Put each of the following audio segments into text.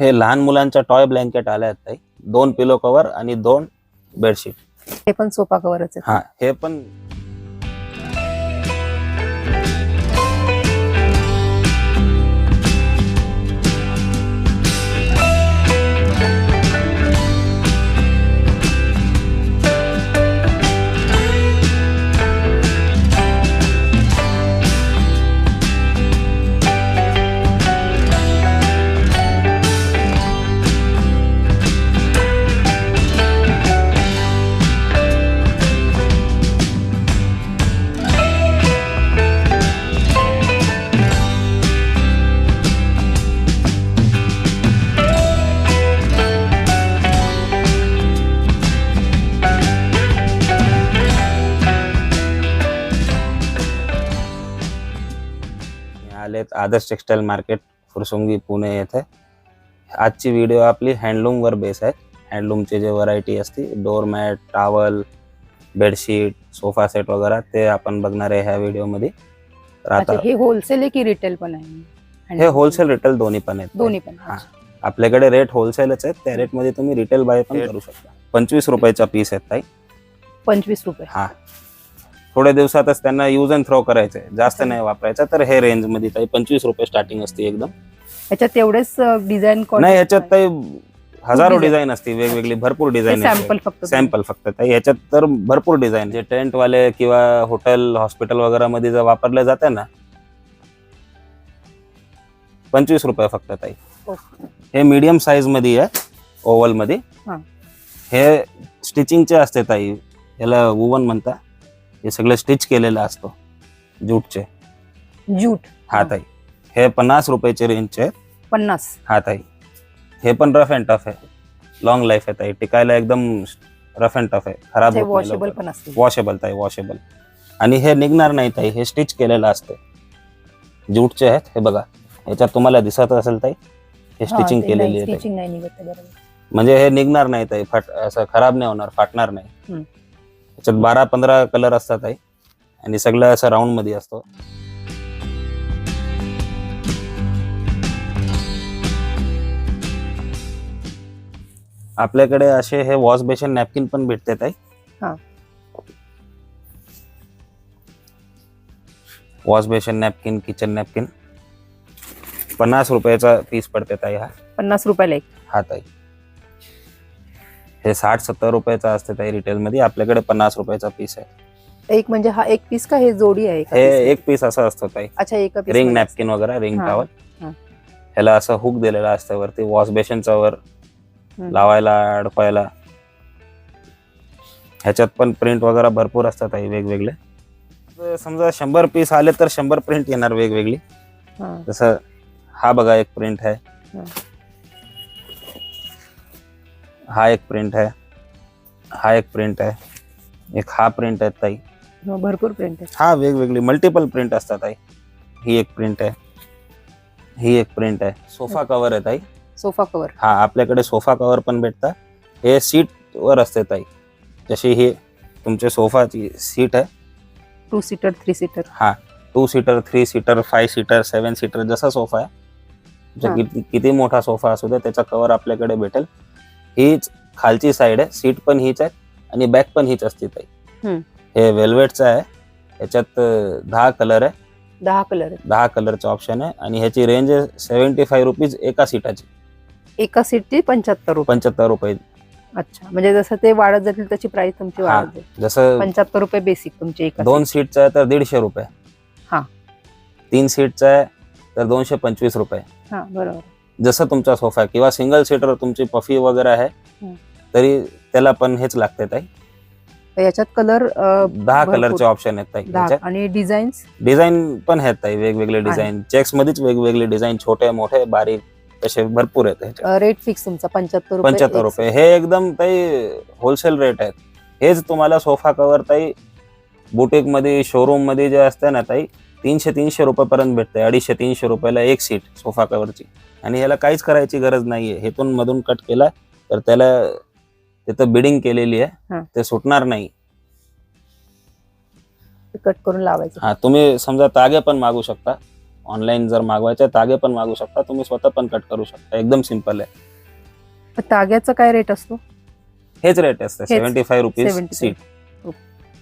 हे लहान मुलांच्या टॉय ब्लँकेट आले आहेत ताई. 2 पिलो कव्हर आणि 2 बेडशीट. हे पण सोफा कव्हरच आहे. हा, हे पण आलेत आदर्श टेक्सटाईल मार्केट फुरसुंगी पुणे येथे. आजची व्हिडिओ आपली हँडलूम वर बेस आहे. हँडलूमचे जे व्हरायटी असते डोरमॅट, टॉवल, बेडशीट, सोफा सेट वगैरे ते आपण बघणार आहे ह्या व्हिडिओ मध्ये. तर अच्छा, आता हे होलसेल आहे की रिटेल पण आहे? हे होलसेल रिटेल दोन्ही पण आहेत. दोन्ही पण. हा, आपल्याकडे रेट होलसेलच आहेत. त्या रेट मध्ये तुम्ही रिटेल बाय पण करू शकता. 25 रुपयाचा पीस आहेत ताई. 25 रुपये. हा, थोड्या दिवसातच त्यांना यूज अँड थ्रो करायचंय, जास्त नाही वापरायचं. तर हे रेंज मध्ये ताई 25 रुपये स्टार्टिंग असते एकदम. याच्यात तेवढेच डिझाईन नाही, याच्यात ताई हजारो डिझाईन असते वेगवेगळी, भरपूर डिझाईन. सॅम्पल फक्त. सॅम्पल फक्त ताई. याच्यात तर भरपूर डिझाईन जे टेंट वाले किंवा हॉटेल हॉस्पिटल वगैरे मध्ये जर वापरले जाते ना, 25 रुपये फक्त ताई. हे मीडियम साईज मध्ये आहे, ओव्हल मध्ये. हे स्टिचिंगचे असते ताई, याला वुवन म्हणता. हे सगळं स्टिच केलेलं असतं जूटचे. जूट. हा ताई, हे 50 रुपयाचे रेंजचे आहेत. 50. हा ताई, हे पण रफ अँड टफ आहे. लॉंग लाईफ आहे ताई, टिकायला एकदम रफ अँड टफ आहे, खराब होत नाही. वॉशेबल पण असते. वॉशेबल ताई, वॉशेबल. आणि हे निघणार नाही ताई, हे स्टिच केलेलं असते. जूटचे आहेत हे बघा. याच्यात तुम्हाला दिसत असेल ताई, हे स्टिचिंग केलेली आहे. स्टिचिंग नाही निघत आहे, बरोबर. म्हणजे हे निघणार नाही ताई, असं खराब नाही होणार, फाटणार नाही. याच्यात 12-15 कलर असतात ताई, आणि सगळं असं राऊंड मध्ये असतो. आपल्याकडे असे हे वॉश बेसिन नॅपकिन पण भेटते ताई. Wash basin napkin, kitchen napkin 50 रुपयाचा पीस पडते ताई. हा 50 रुपयाला एक. हा ताई, हे 60-70 रुपयाचा असते ताई रिटेल मध्ये. आपल्याकडे 50 रुपयाचा पीस आहे. एक म्हणजे हा एक पीस का हे जोडी आहे? हे एक पीस असं असतं ताई. अच्छा, एक पीस. रिंग नॅपकिन वगैरे, रिंग टॉवल. ह्याला असं हुक दिलेला असतं वरती, वॉश बेसिनच्या वर लावायला, अडकवायला. ह्याच्यात पण प्रिंट वगैरे भरपूर असतात ताई वेगवेगळे. समजा 100 पीस आले तर 100 प्रिंट येणार वेगवेगळी. जसं हा बघा एक प्रिंट आहे, हा एक प्रिंट आहे, हा एक प्रिंट आहे, एक हा प्रिंट आहे ताई. भरपूर प्रिंट आहे. हा, वेगवेगळी मल्टिपल प्रिंट असतात ताई. ही एक प्रिंट आहे, ही एक प्रिंट आहे. सोफा कव्हर आहे ताई. Sofa cover. हा, आपल्याकडे सोफा कव्हर पण भेटतात. हे सीट वर असते ताई. जशी ही तुमच्या सोफाची सीट आहे, 2 सीटर 3 सीटर. हा, 2 सीटर 3 सीटर 5 सीटर 7 सीटर जसा सोफा आहे, किती मोठा सोफा असू दे, त्याचा कव्हर आपल्याकडे भेटेल. हीच खालची साईड आहे, सीट पण हीच आहे आणि बॅक पण हीच असते ताई. हे वेल्वेटचं आहे. याच्यात 10 कलर आहे. 10 कलर. 10 कलरचं ऑप्शन आहे. आणि ह्याची रेंज आहे 75 रुपीज एका सीटाची. एका सीटची 75 रुपये. 75 रुपये. अच्छा, म्हणजे जसं ते वाढत जातील तशी प्राइस तुमची वाढत जाईल. जसं 75 रुपये बेसिक तुमची. एका 2 सीटचा आहे तर 150 रुपये. हा, 3 सीटचा आहे तर 225 रुपये. हा, बरोबर. जसं तुमचा सोफा किंवा सिंगल सीटर तुमची पफी वगैरे आहे तरी त्याला पण हेच लागते ताई. याच्यात कलर 10 कलरचे ऑप्शन आहेत ताई. आणि डिझाईन पण आहेत ताई, वेगवेगळे डिझाईन. चेक्स मध्येच वेगवेगळे डिझाईन, छोटे मोठे बारीक तसे भरपूर आहेत. रेट फिक्स तुमचा 75 रुपये. 75 रुपये हे एकदम ताई होलसेल रेट आहेत. हेच तुम्हाला सोफा कव्हर ताई बुटीक मध्ये, शोरूम मध्ये जे असते ना ताई, 300-300 रुपयापर्यंत भेटते. 250-300 रुपयाला एक सीट सोफा कव्हरची. आणि ह्याला काहीच करायची गरज नाहीये. हेतून मधून कट केला तर त्याला तिथं बिडिंग केलेली आहे, ते सुटणार नाही. कट करून लावायचं. हा, तुम्ही समजा तागे पण मागू शकता ऑनलाईन जर मागवायचे तागे पण मागू शकता, तुम्ही स्वतः पण कट करू शकता, एकदम सिंपल आहे. ताग्याचा काय रेट असतो? हेच रेट असते, हेच, 75 रुपीज 75. सीट.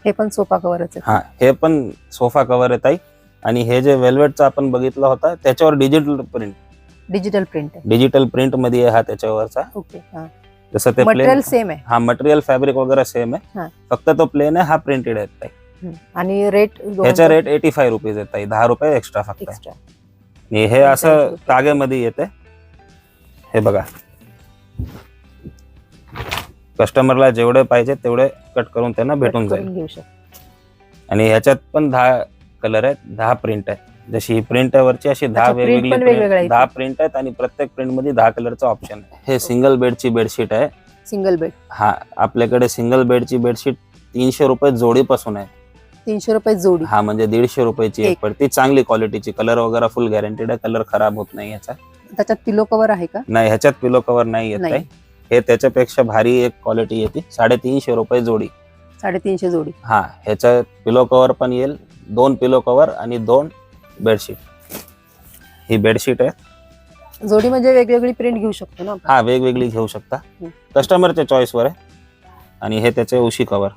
हे पण सोफा कव्हरच आहे. हा, हे पण सोफा कव्हर आहे ताई. आणि हे जे वेल्वेटचा आपण बघितला होता त्याच्यावर डिजिटल प्रिंट आहे. डिजिटल प्रिंट मध्ये आहे हा त्याच्यावरचा. ओके. जसं ते मटेरियल सेम आहे. हा, मटेरियल फॅब्रिक वगैरे सेम आहे, हा. फक्त तो प्लेन आहे, हा प्रिंटेड आहे ताई. आणि रेट ह्याचा रेट 85 रुपीज आहे ताई, 10 रुपये एक्स्ट्रा फक्त. एक्स्ट्रा. आणि हे असं ताग्यामध्ये येते, हे बघा. कस्टमरला जेवढे पाहिजे तेवढे कट करून त्यांना भेटून जाईल. घेऊ शकतो. आणि ह्याच्यात पण 10 कलर आहेत, 10 प्रिंट आहे. जशी ही प्रिंट आहे वरची, अशी 10 वेगवेगळी 10 प्रिंट आहेत आणि प्रत्येक प्रिंट मध्ये 10 कलरचा ऑप्शन आहे. हे सिंगल बेडची बेडशीट आहे. Single bed. हा, आपल्याकडे सिंगल बेडची बेडशीट 300 रुपये जोडीपासून आहे. 300 रुपये जोडी. हा, म्हणजे 150 रुपयाची एक पडती, चांगली क्वालिटीची. कलर वगैरे फुल गॅरंटेड आहे, कलर खराब होत नाही याचा. त्याच्यात पिलो कव्हर आहे का? नाही, ह्याच्यात पिलो कव्हर नाही येत आहे. हे त्याच्यापेक्षा भारी एक क्वालिटी येते, 350 रुपये जोडी. 350 जोडी. हा, ह्याच्यात पिलो कव्हर पण येईल, 2 पिलो कव्हर आणि 2 बेडशीट. ही बेडशीट आहे. जोडी म्हणजे वेगवेगळी प्रिंट घेऊ शकतो ना आपण? हा, वेगवेगळी घेऊ शकता, कस्टमरच्या चॉईसवर आहे. आणि हे त्याचे उशी कव्हर,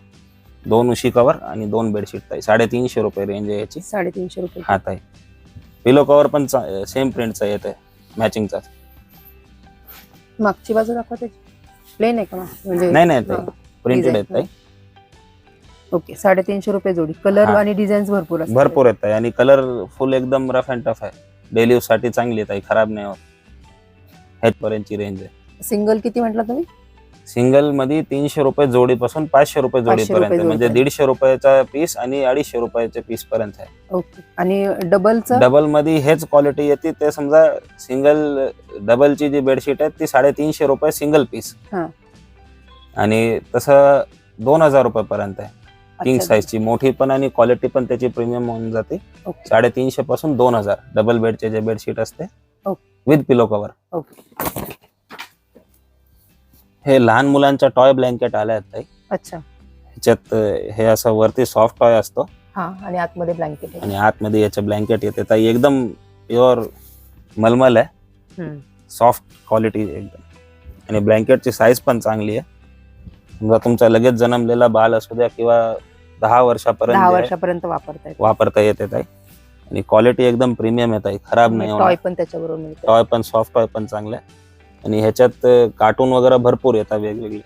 2 उशी कव्हर आणि 2 बेडशीट ताई. 350 रुपये रेंज आहे याची. 350 रुपये. हा ताई. पिलो कव्हर पण सेम प्रिंटचा येते, मॅचिंगचा. मागची बाजू दाखवा त्याची. प्लेन आहे का म्हणजे? नाही ताई, प्रिंटेड आहेत ताई. ओके. 350 रुपये जोडी. कलर आणि डिझाईन्स भरपूर असतात. भरपूर आहेत ताई, आणि कलर फुल एकदम रफ अँड टफ आहे. डेली यूज साठी चांगली आहे ताई, खराब नाही होत. ह्यापर्यंतची रेंज आहे. सिंगल किती म्हटलं तुम्ही? सिंगल मध्ये 300 रुपये जोडीपासून 500 रुपये जोडीपर्यंत, म्हणजे 150 रुपयाचा पीस आणि 250 रुपयाच्या पीस पर्यंत आहे. ओके. आणि डबल मध्ये हेच क्वालिटी येते. ते समजा सिंगल डबलची जी बेडशीट आहे ती 350 रुपये सिंगल पीस, आणि तसं 2000 रुपये पर्यंत आहे. किंग साईजची मोठी पण आणि क्वालिटी पण त्याची प्रीमियम होऊन जाते. 350 पासून 2000 डबल बेडचे जे बेडशीट असते विथ पिलो कव्हर. हे लहान मुलांच्या टॉय ब्लँकेट आले आहेत ताई. अच्छा. ह्याच्यात हे असं वरती सॉफ्ट टॉय असतो, आणि आतमध्ये ब्लँकेट आहे. आणि आतमध्ये याचे ब्लँकेट येते ताई, एकदम प्युअर मलमल आहे, सॉफ्ट क्वालिटी एकदम. आणि ब्लँकेटची साईज पण चांगली आहे. समजा तुमचा लगेच जन्मलेला बाल असू द्या किंवा 10 वर्षापर्यंत वापरता येते ताई. आणि क्वालिटी एकदम प्रीमियम आहे ताई, खराब नाही होणार. टॉय पण त्याच्याबरोबर मिळतो. टॉय पण सॉफ्ट टॉय पण चांगले आहे. आणि ह्याच्यात कार्टून वगैरे भरपूर येतात वेगवेगळे.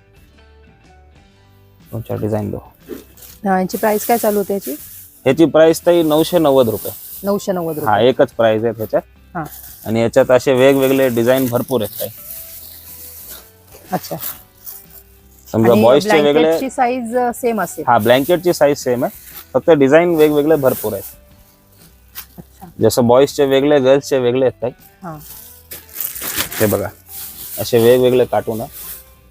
तुमच्या डिझाईन दो. याची प्राइस काय चालू होते याची? ह्याची प्राइस ताई 990 रुपये. 990 रुपये. हा, एकच प्राइस आहे त्याच्यात. आणि याच्यात असे वेगवेगळे डिझाईन भरपूर आहेत ताई. अच्छा. समजा बॉयजचे वेगळे साईज सेम असेल. हा, ब्लँकेटची साईज सेम आहे, फक्त डिझाईन वेगवेगळे भरपूर आहेत. जसं बॉयजचे वेगळे, गर्ल्सचे वेगळे आहेत ताई. हे बघा, असे वेगवेगळे कार्टून आहे.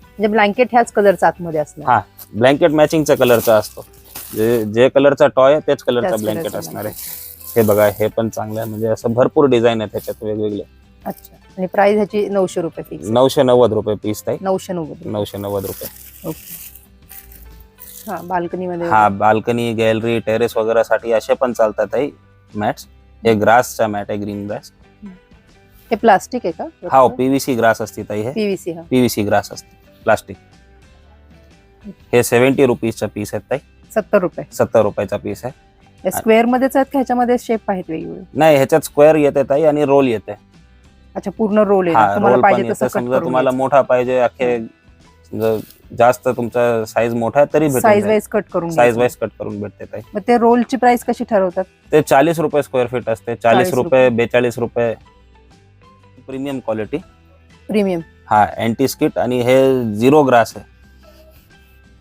म्हणजे ब्लँकेट ह्याच कलरचा आतमध्ये असणार. हा, ब्लँकेट मॅचिंगच्या कलरचा असतो. जे कलरचा टॉय आहे तेच कलरचा ब्लँकेट असणार आहे. हे बघा, हे पण चांगलं आहे, म्हणजे असं भरपूर डिझाईन आहे त्याच्यात वेगवेगळे. अच्छा. आणि प्राइस ह्याची 900 रुपये फिक्स. 990 रुपये पीस ताई. 990 रुपये. ओके. हा, बाल्कनी मध्ये. हा, बाल्कनी, गॅलरी, टेरेस वगैरे साठी असे पण चालतात ताई मॅट्स. हे ग्रासचा मॅट आहे, ग्रीन ग्रास. हे प्लास्टिक आहे का? हा, पीव्हीसी ग्रास असते ताई. हे पीव्हीसी ग्रास असते, प्लास्टिक. हे 70 रुपीजचा पीस आहे ताई. 70 रुपयाचा पीस आहे. स्क्वेअर मध्येच आहेत का ह्याच्यामध्ये शेप आहेत वेगवेगळे? नाही, ह्याच्यात स्क्वेअर येते ताई आणि रोल येते. अच्छा, पूर्ण रोल आहे. तुम्हाला पाहिजे तसं. समजा तुम्हाला मोठा पाहिजे, अख्खे जास्त तुमचा साईज मोठा आहे तरी साईज वाईज कट करून भेटते ताई. मग ते रोलची प्राइस कशी ठरवतात? ते 40 रुपये स्क्वेअर फीट असते. 40 रुपये, 42 रुपये. Premium quality. हा, अँटी स्किट. आणि हे 0 ग्रास आहे.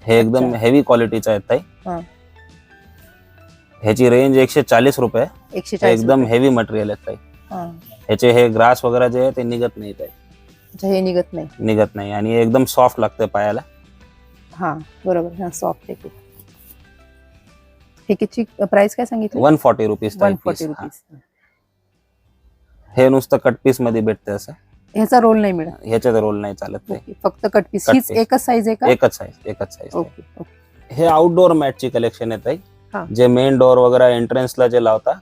हे एकदम हेवी क्वालिटीचं आहे ताई. ह्याची रेंज 140 रुपये. एकदम हेवी मटेरियल आहे ताई. ह्याचे हे ग्रास वगैरे जे आहे ते निघत नाही ताई. हे निघत नाही आणि एकदम सॉफ्ट लागतं पायाला. हा, बरोबर. सॉफ्ट आहे. हे किती प्राइस काय सांगितली? 140 रुपीज. 140 रुपीज. हे नुसतं कट पीस मध्ये भेटते असं. ह्याचा रोल नाही मिळत? ह्याच्यात रोल नाही चालत नाही, फक्त कट पीस. हीच एकच साईज आहे का? एकच साईज. ओके. हे आउटडोअर मॅटची कलेक्शन आहे ताई. जे मेन डोअर वगैरे एंट्रन्सला जे लावता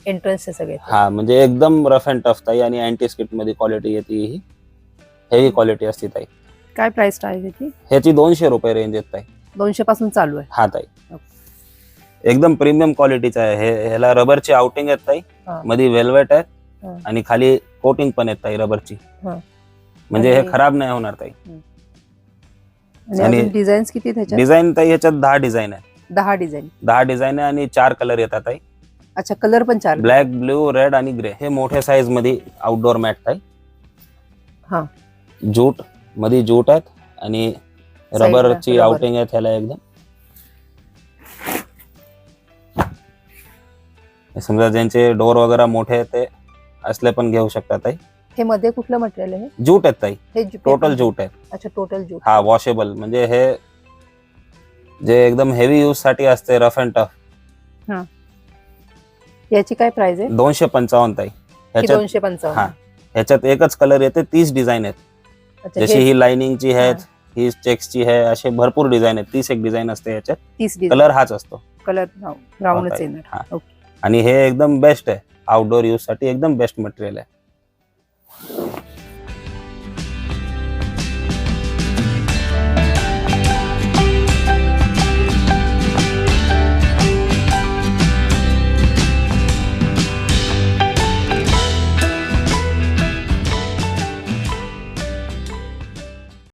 एंट्रन्स सगळे हा म्हणजे एकदम रफ अँड टफ ताई आणि अँटी स्किट मध्ये क्वालिटी येते ही हेवी क्वालिटी असते ताई. काय प्राइस आहे त्याची? ह्याची 200 रुपये रेंज येत ताई. 200 पासून चालू आहे. हा ताई एकदम प्रीमियम क्वालिटीचा आहे. ह्याला रबरची आउटिंग आहेत ताई, हा. मध्ये वेल्वेट आहे हा. आणि खाली कोटिंग पण आहेत ताई रबरची. हा. म्हणजे हे आणि- खराब नाही होणार ताई. आणि आणि अजून डिझाईन्स किती त्याच्यात? डिझाईन ताई ह्याच्यात 10 डिझाईन आहे. 10 डिझाईन. 10 डिझाईन आहे आणि 4 कलर येतात ताई. अच्छा, कलर पण 4. ब्लॅक, ब्ल्यू, रेड आणि ग्रे. हे मोठ्या साईज मध्ये आउटडोर मॅट ताई. हा. जूट मध्ये जूट आहेत आणि रबरची रबर. आउटिंग आहे त्याला एकदम. समजा ज्यांचे डोर वगैरे मोठे आहेत ते असले पण घेऊ शकतात ताई. हे मध्ये कुठलं मटेरियल आहे? जूट आहेत ताई, हे टोटल जूट आहेत. अच्छा, टोटल जूट. हा वॉशेबल म्हणजे हे जे एकदम हेवी यूज साठी असते रफ अँड टफ. याची काय प्राइस आहे? 255 ताई. की ह्याच्यात 255? हा ह्याच्यात एकच कलर येते, 30 डिझाईन आहेत. अच्छा, जशी हे ही लाइनिंगची आहे, हा. ही चेक्सची आहे, असे भरपूर डिझाईन आहेत. 30 एक डिझाईन असते याच्यात. 30 डिझाईन. कलर हाच असतो. कलर ब्राऊनच ताई. येणार. हा. ओके. आणि हे एकदम बेस्ट आहे आउटडोर यूज साठी, एकदम बेस्ट मटेरियल आहे.